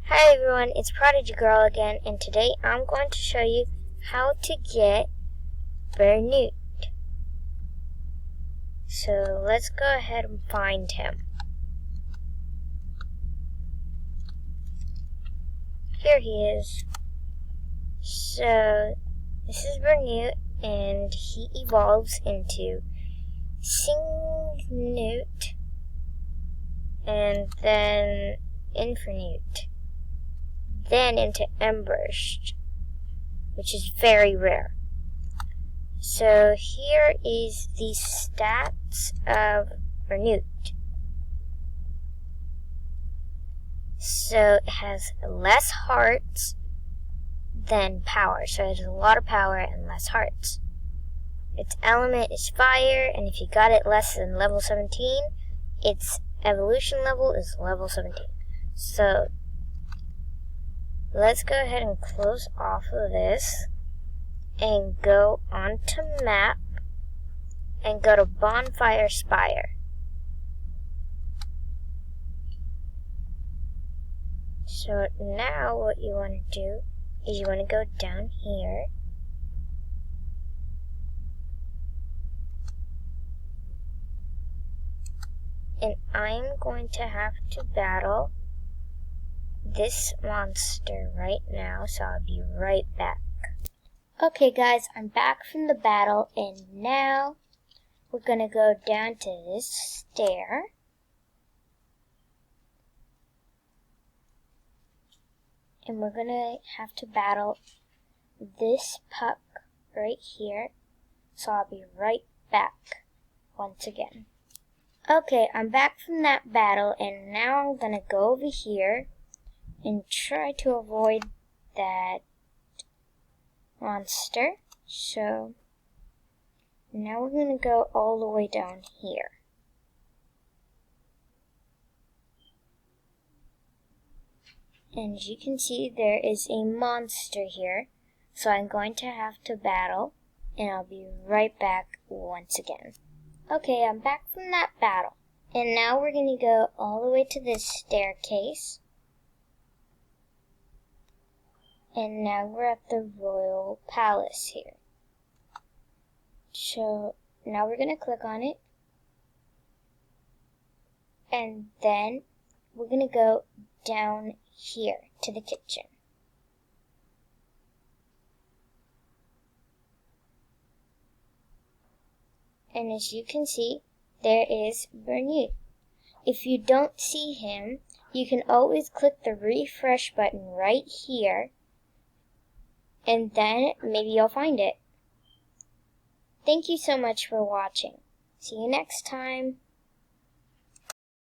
Hi everyone, it's Prodigy Girl again, and today I'm going to show you how to get burnwut. So let's go ahead and find him. Here he is. So this is burnwut, and he evolves into singnut and then infernut. Then into emberst, which is very rare. So here is the stats of burnwut. So it has less hearts than power, so it has a lot of power and less hearts. Its element is fire, and if you got it less than level 17, its evolution level is level 17. So let's go ahead and close off of this and go onto map and go to bonfire spire. So now what you want to do is you want to go down here and I'm going to have to battle this monster right now, so I'll be right back. Okay guys, I'm back from the battle, and now we're gonna go down to this stair. And we're gonna have to battle this puck right here, so I'll be right back once again. Okay, I'm back from that battle, and now I'm gonna go over here and try to avoid that monster. So now we're going to go all the way down here. And as you can see, there is a monster here. So I'm going to have to battle, and I'll be right back once again. Okay, I'm back from that battle. And now we're going to go all the way to this staircase. And now we're at the royal palace here. So now we're going to click on it. And then we're going to go down here to the kitchen. And as you can see, there is burnwut. If you don't see him, you can always click the refresh button right here, and then maybe you'll find it. Thank you so much for watching. See you next time.